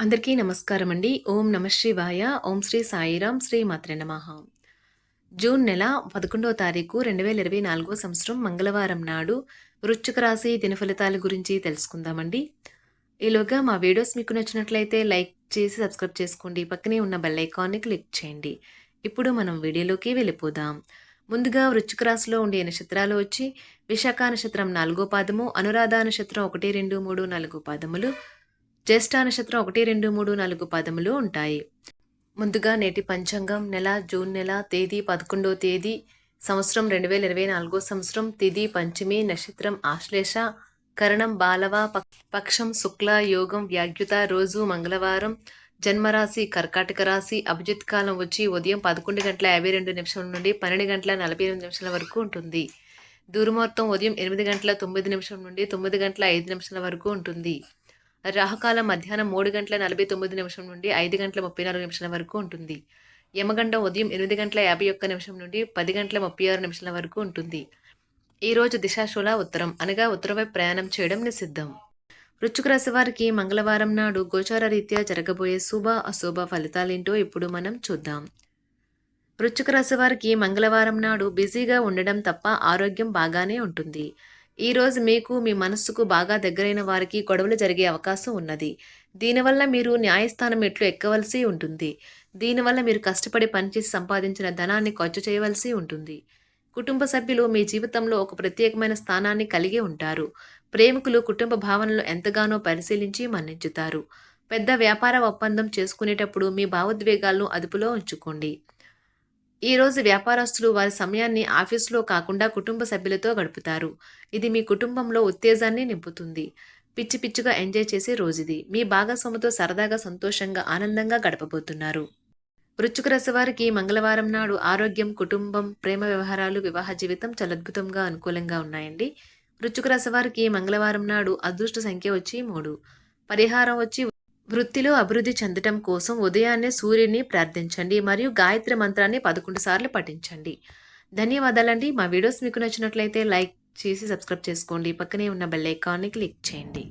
అందరికీ నమస్కారం అండి. ఓం నమః శివాయ. ఓం శ్రీ సాయిరాం. శ్రీ మాత్రే నమః. జూన్ నెల 11వ తారీఖు 2024 సంవత్సరం మంగళవారం నాడు వృశ్చిక రాశి దినఫలితాల గురించి తెలుసుకుందామండి. ఈలోగా మా వీడియోస్ మీకు నచ్చినట్లయితే లైక్ చేసి సబ్స్క్రైబ్ చేసుకోండి. పక్కనే ఉన్న బెల్ ఐకాన్‌ని క్లిక్ చేయండి. ఇప్పుడు మనం వీడియోలోకి వెళ్ళిపోదాం. ముందుగా వృశ్చిక రాశిలో ఉండే నక్షత్రాలు వచ్చి విశాఖ నక్షత్రం 4 పాదము, అనురాధ నక్షత్రం 1, 2, 3, 4 పాదములు, జ్యేష్ఠ నక్షత్రం 1, 2, 3, 4 పాదములు ఉంటాయి. ముందుగా నేటి పంచాంగం నెల జూన్ నెల తేదీ 11వ తేదీ సంవత్సరం 2024 సంవత్సరం తిథి పంచమి నక్షత్రం ఆశ్లేష కరణం బాలవ పక్షం శుక్ల యోగం వ్యాగ్యుత రోజు మంగళవారం జన్మరాశి కర్కాటక రాశి అభిజిత్ కాలం వచ్చి ఉదయం 11:52 నుండి 12:48 వరకు ఉంటుంది. దుర్ముహూర్తం ఉదయం 8:09 నుండి 9:05 వరకు ఉంటుంది. రాహుకాలం మధ్యాహ్నం 3:49 నుండి 5:34 వరకు ఉంటుంది. యమగండం ఉదయం 8:51 నుండి 10:36 వరకు ఉంటుంది. ఈరోజు దిశాశూల ఉత్తరం అనగా ఉత్తరం వైపు ప్రయాణం చేయడం నిషిద్ధం. వృశ్చిక రాశి వారికి మంగళవారం నాడు గోచార రీత్యా జరగబోయే శుభ అశుభ ఫలితాలేంటో ఇప్పుడు మనం చూద్దాం. వృశ్చిక రాశి వారికి మంగళవారం నాడు బిజీగా ఉండడం తప్ప ఆరోగ్యం బాగానే ఉంటుంది. ఈరోజు మీకు మీ మనస్సుకు బాగా దగ్గరైన వారికి గొడవలు జరిగే అవకాశం ఉన్నది. దీనివల్ల మీరు న్యాయస్థానం మెట్లు ఎక్కవలసి ఉంటుంది. దీనివల్ల మీరు కష్టపడి పనిచేసి సంపాదించిన ధనాన్ని ఖర్చు చేయవలసి ఉంటుంది. కుటుంబ సభ్యులు మీ జీవితంలో ఒక ప్రత్యేకమైన స్థానాన్ని కలిగి ఉంటారు. ప్రేమికులు కుటుంబ భావనలు ఎంతగానో పరిశీలించి మన్నించుతారు. పెద్ద వ్యాపార ఒప్పందం చేసుకునేటప్పుడు మీ భావోద్వేగాలను అదుపులో ఉంచుకోండి. ఈరోజు వ్యాపారస్తులు వారి సమయాన్ని ఆఫీసులో కాకుండా కుటుంబ సభ్యులతో గడుపుతారు. ఇది మీ కుటుంబంలో ఉత్తేజాన్ని నింపుతుంది. పిచ్చి పిచ్చిగా ఎంజాయ్ చేసే రోజుది. మీ భాగస్వామితో సరదాగా సంతోషంగా ఆనందంగా గడపబోతున్నారు. వృశ్చిక రాశి వారికి మంగళవారం నాడు ఆరోగ్యం, కుటుంబం, ప్రేమ వ్యవహారాలు, వివాహ జీవితం చాలా అద్భుతంగా అనుకూలంగా ఉన్నాయండి. వృశ్చిక రాశి వారికి మంగళవారం నాడు అదృష్ట సంఖ్య వచ్చి 3. పరిహారం వచ్చి వృత్తిలో అభివృద్ధి చెందటం కోసం ఉదయాన్నే సూర్యుడిని ప్రార్థించండి మరియు గాయత్రి మంత్రాన్ని 11 సార్లు పఠించండి. ధన్యవాదాలండి. మా వీడియోస్ మీకు నచ్చినట్లయితే లైక్ చేసి సబ్స్క్రైబ్ చేసుకోండి. పక్కనే ఉన్న బెల్ ఐకాన్ని క్లిక్ చేయండి.